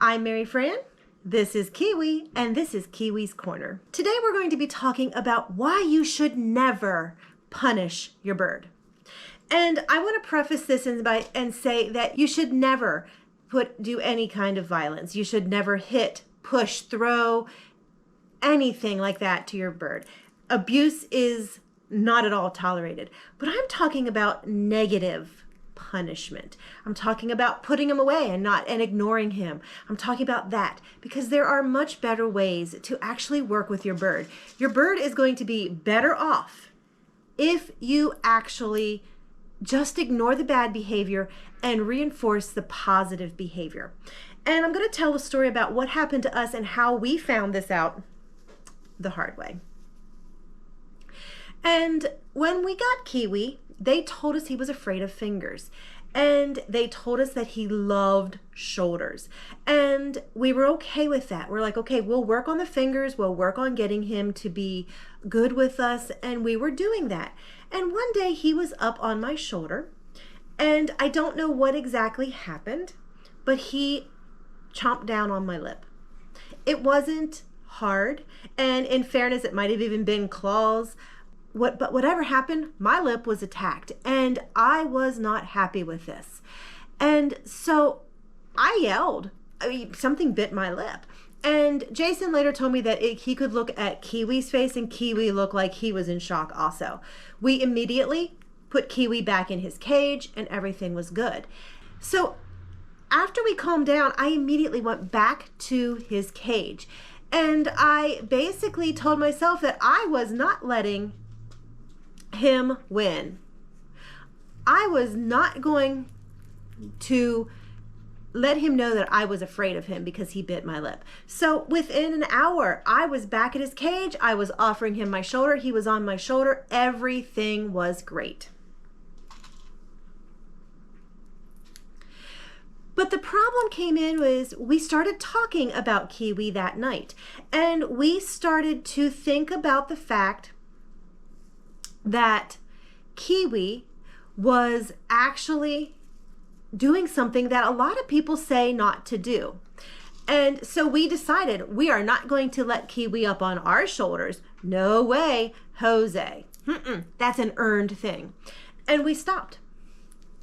I'm Mary Fran, this is Kiwi, and this is Kiwi's Corner. Today we're going to be talking about why you should never punish your bird. And I want to preface this and say that you should never do any kind of violence. You should never hit, push, throw, anything like that to your bird. Abuse is not at all tolerated, but I'm talking about negative punishment. I'm talking about putting him away and ignoring him. I'm talking about that because there are much better ways to actually work with your bird. Your bird is going to be better off if you actually just ignore the bad behavior and reinforce the positive behavior. And I'm going to tell a story about what happened to us and how we found this out the hard way. And when we got Kiwi, they told us he was afraid of fingers. And they told us that he loved shoulders. And we were okay with that. We're like, okay, we'll work on the fingers. We'll work on getting him to be good with us. And we were doing that. And one day he was up on my shoulder. And I don't know what exactly happened, but he chomped down on my lip. It wasn't hard. And in fairness, it might have even been claws. But whatever happened, my lip was attacked and I was not happy with this. And so I yelled. Something bit my lip. And Jason later told me that he could look at Kiwi's face and Kiwi looked like he was in shock also. We immediately put Kiwi back in his cage and everything was good. So after we calmed down, I immediately went back to his cage. And I basically told myself that I was not letting him win. I was not going to let him know that I was afraid of him because he bit my lip. So within an hour, I was back at his cage. I was offering him my shoulder. He was on my shoulder. Everything was great. But the problem came in was we started talking about Kiwi that night. And we started to think about the fact that Kiwi was actually doing something that a lot of people say not to do. And so we decided we are not going to let Kiwi up on our shoulders. No way, Jose. That's an earned thing. And we stopped.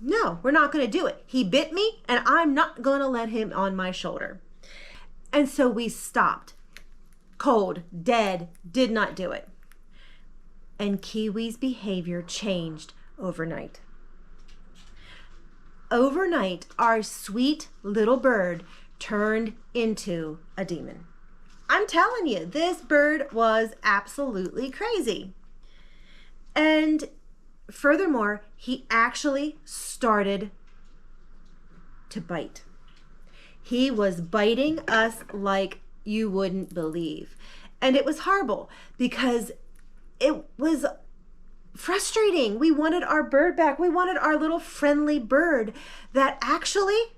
No, we're not going to do it. He bit me and I'm not going to let him on my shoulder. And so we stopped. Cold, dead, did not do it. And Kiwi's behavior changed overnight. Overnight, our sweet little bird turned into a demon. I'm telling you, this bird was absolutely crazy. And furthermore, he actually started to bite. He was biting us like you wouldn't believe. And it was horrible because it was frustrating. We wanted our bird back. We wanted our little friendly bird that actually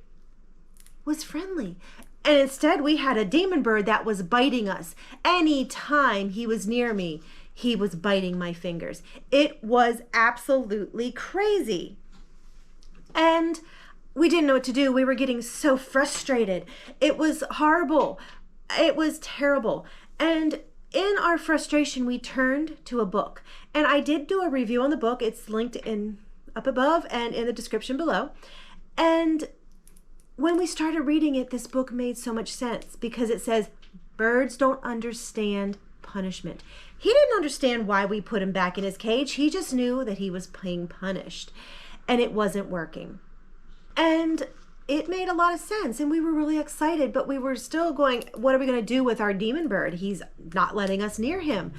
was friendly. And instead we had a demon bird that was biting us. Anytime he was near me, he was biting my fingers. It was absolutely crazy. And we didn't know what to do. We were getting so frustrated. It was horrible. It was terrible. And in our frustration, we turned to a book. And I did do a review on the book. It's linked up above and in the description below. And when we started reading it, this book made so much sense because it says, birds don't understand punishment. He didn't understand why we put him back in his cage. He just knew that he was being punished and it wasn't working. And it made a lot of sense and we were really excited, but we were still going, what are we going to do with our demon bird? He's not letting us near him.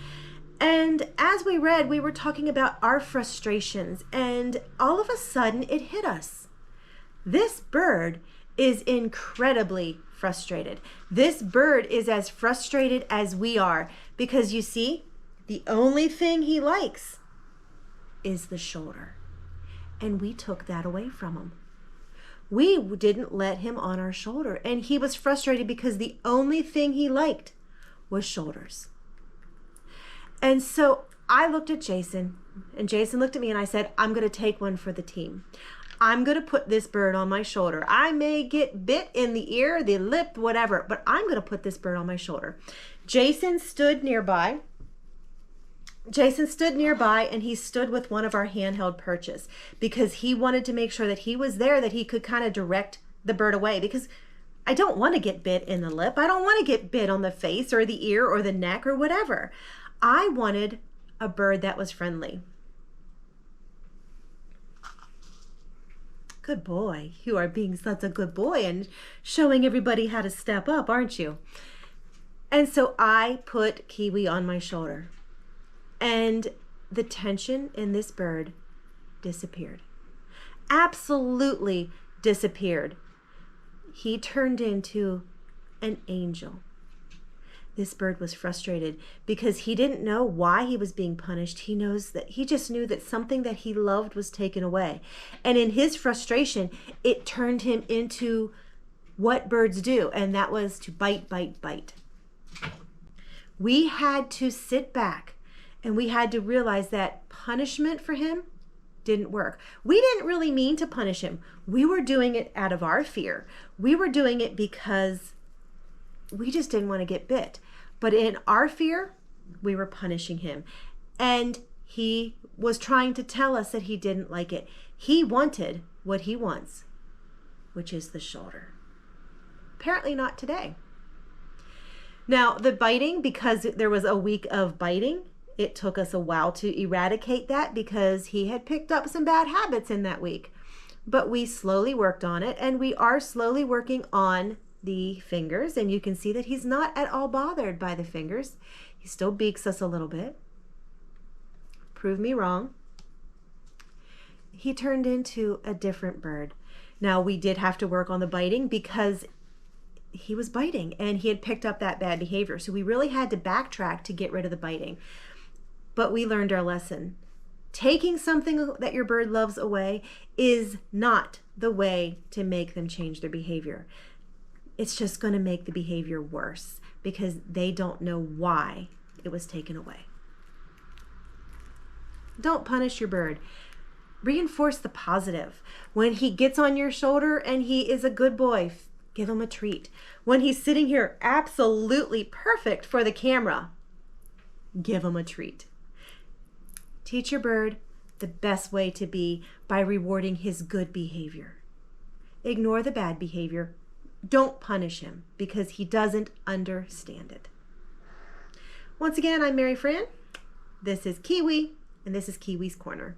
And as we read, we were talking about our frustrations and all of a sudden it hit us. This bird is incredibly frustrated. This bird is as frustrated as we are because you see, the only thing he likes is the shoulder. And we took that away from him. We didn't let him on our shoulder and he was frustrated because the only thing he liked was shoulders. And so I looked at Jason and Jason looked at me and I said, I'm going to take one for the team. I'm going to put this bird on my shoulder. I may get bit in the ear, the lip, whatever, but I'm going to put this bird on my shoulder. Jason stood nearby. And he stood with one of our handheld perches because he wanted to make sure that he was there, that he could kind of direct the bird away, because I don't want to get bit in the lip. I don't want to get bit on the face or the ear or the neck or whatever. I wanted a bird that was friendly. Good boy. You are being such a good boy and showing everybody how to step up, aren't you? And so I put Kiwi on my shoulder, and the tension in this bird disappeared. Absolutely disappeared. He turned into an angel. This bird was frustrated because he didn't know why he was being punished. He just knew that something that he loved was taken away. And in his frustration, it turned him into what birds do, and that was to bite, bite, bite. We had to sit back and we had to realize that punishment for him didn't work. We didn't really mean to punish him. We were doing it out of our fear. We were doing it because we just didn't want to get bit. But in our fear, we were punishing him. And he was trying to tell us that he didn't like it. He wanted what he wants, which is the shoulder. Apparently not today. Now, the biting, because there was a week of biting, it took us a while to eradicate that because he had picked up some bad habits in that week. But we slowly worked on it, and we are slowly working on the fingers, and you can see that he's not at all bothered by the fingers. He still beaks us a little bit. Prove me wrong. He turned into a different bird. Now, we did have to work on the biting because he was biting and he had picked up that bad behavior. So we really had to backtrack to get rid of the biting. But we learned our lesson. Taking something that your bird loves away is not the way to make them change their behavior. It's just going to make the behavior worse because they don't know why it was taken away. Don't punish your bird. Reinforce the positive. When he gets on your shoulder and he is a good boy, give him a treat. When he's sitting here absolutely perfect for the camera, give him a treat. Teach your bird the best way to be by rewarding his good behavior. Ignore the bad behavior. Don't punish him because he doesn't understand it. Once again, I'm Mary Fran. This is Kiwi, and this is Kiwi's Corner.